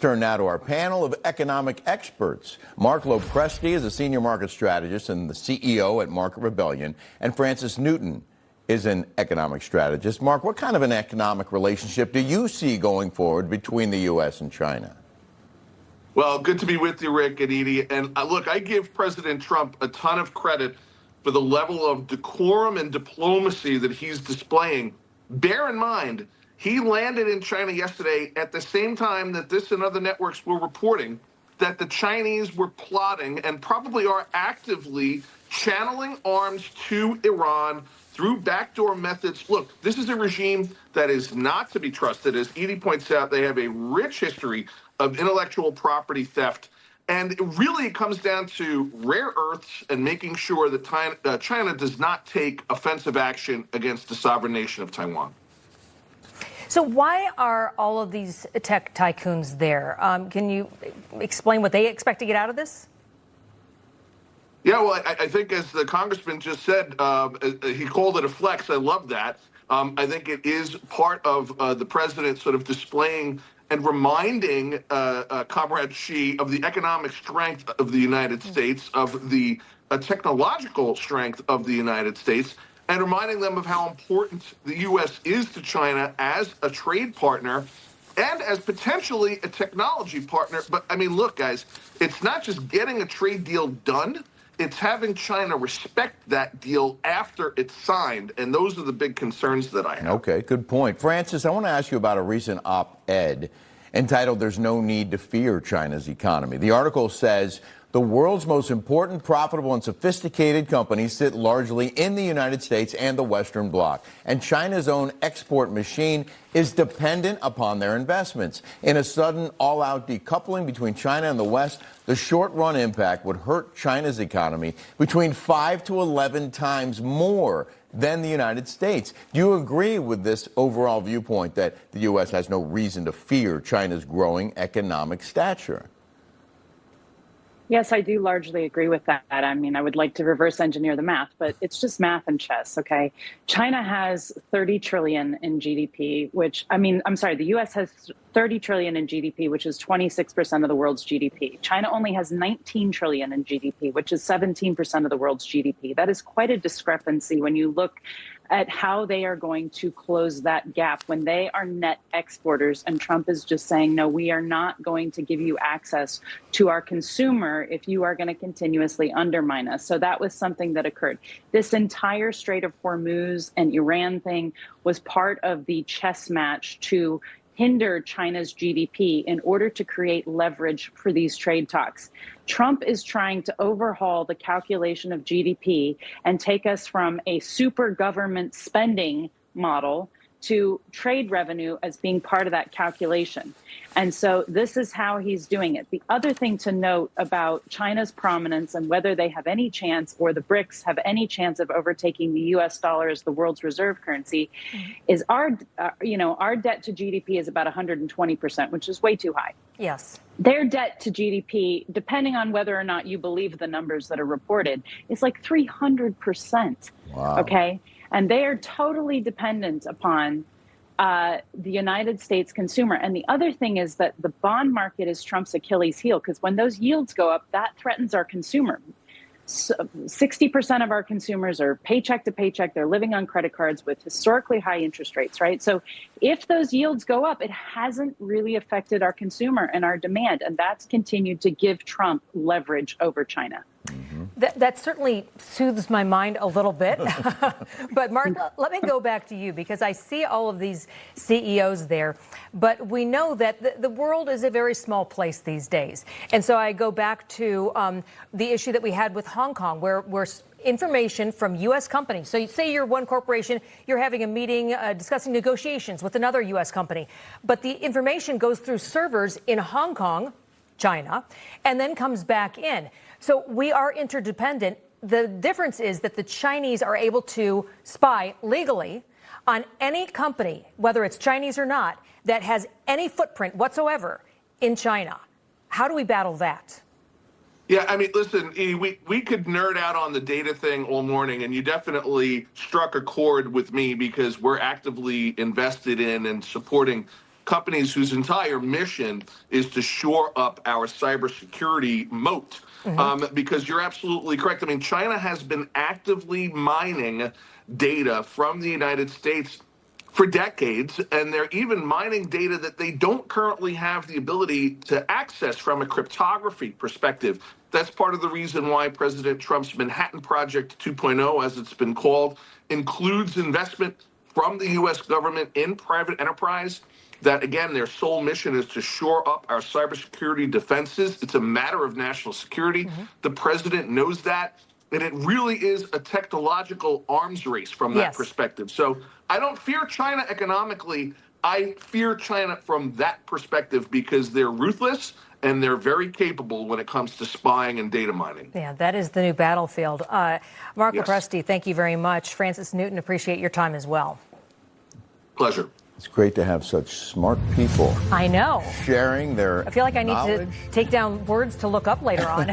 turn now to our panel of economic experts. Mark Lopresti is a senior market strategist and the CEO at Market Rebellion, and Francis Newton is an economic strategist. Mark, what kind of an economic relationship do you see going forward between the U.S. and China? Well, good to be with you, Rick and Edie. And look, I give President Trump a ton of credit for the level of decorum and diplomacy that he's displaying. Bear in mind, he landed in China yesterday at the same time that this and other networks were reporting that the Chinese were plotting and probably are actively channeling arms to Iran through backdoor methods. Look, this is a regime that is not to be trusted. As Edie points out, they have a rich history of intellectual property theft. And really, it comes down to rare earths and making sure that China does not take offensive action against the sovereign nation of Taiwan. So why are all of these tech tycoons there? Can you explain what they expect to get out of this? Yeah, well, I think as the congressman just said, he called it a flex. I love that. I think it is part of the president sort of displaying and reminding Comrade Xi of the economic strength of the United States, of the technological strength of the United States, and reminding them of how important the U.S. is to China as a trade partner and as potentially a technology partner. But I mean, look, guys, it's not just getting a trade deal done. It's having China respect that deal after it's signed. And those are the big concerns that I have. Okay, good point. Francis, I want to ask you about a recent op-ed entitled "There's No Need to Fear China's Economy." The article says the world's most important, profitable, and sophisticated companies sit largely in the United States and the Western Bloc, and China's own export machine is dependent upon their investments. In a sudden, all-out decoupling between China and the West, the short-run impact would hurt China's economy between 5 to 11 times more than the United States. Do you agree with this overall viewpoint that the U.S. has no reason to fear China's growing economic stature? Yes, I do largely agree with that. I mean, I would like to reverse engineer the math, but it's just math and chess, okay? China has 30 trillion in GDP, the US has 30 trillion in GDP, which is 26% of the world's GDP. China only has 19 trillion in GDP, which is 17% of the world's GDP. That is quite a discrepancy when you look at how they are going to close that gap when they are net exporters. And Trump is just saying, no, we are not going to give you access to our consumer if you are going to continuously undermine us. So that was something that occurred. This entire Strait of Hormuz and Iran thing was part of the chess match to hinder China's GDP in order to create leverage for these trade talks. Trump is trying to overhaul the calculation of GDP and take us from a super government spending model to trade revenue as being part of that calculation. And so this is how he's doing it. The other thing to note about China's prominence and whether they have any chance, or the BRICS have any chance of overtaking the US dollar as the world's reserve currency, is our debt to GDP is about 120%, which is way too high. Yes. Their debt to GDP, depending on whether or not you believe the numbers that are reported, is like 300%. Wow. Okay. And they are totally dependent upon the United States consumer. And the other thing is that the bond market is Trump's Achilles heel, because when those yields go up, that threatens our consumer. So 60% of our consumers are paycheck to paycheck. They're living on credit cards with historically high interest rates, right? So if those yields go up, it hasn't really affected our consumer and our demand. And that's continued to give Trump leverage over China. That certainly soothes my mind a little bit. But Mark, let me go back to you, because I see all of these CEOs there, but we know that the world is a very small place these days. And so I go back to the issue that we had with Hong Kong, where information from U.S. companies. So you say you're one corporation, you're having a meeting discussing negotiations with another U.S. company, but the information goes through servers in Hong Kong, China, and then comes back in. So we are interdependent. The difference is that the Chinese are able to spy legally on any company, whether it's Chinese or not, that has any footprint whatsoever in China. How do we battle that? Yeah, I mean, listen, we could nerd out on the data thing all morning, and you definitely struck a chord with me because we're actively invested in and supporting companies whose entire mission is to shore up our cybersecurity moat. Because you're absolutely correct. I mean, China has been actively mining data from the United States for decades, and they're even mining data that they don't currently have the ability to access from a cryptography perspective. That's part of the reason why President Trump's Manhattan Project 2.0, as it's been called, includes investment from the U.S. government in private enterprise. That, again, their sole mission is to shore up our cybersecurity defenses. It's a matter of national security. The president knows that. And it really is a technological arms race from that perspective. So I don't fear China economically. I fear China from that perspective because they're ruthless and they're very capable when it comes to spying and data mining. Yeah, that is the new battlefield. Mark Lopresti, thank you very much. Francis Newton, appreciate your time as well. Pleasure. It's great to have such smart people. I know. Sharing their I feel like I need knowledge. to take down words to look up later on.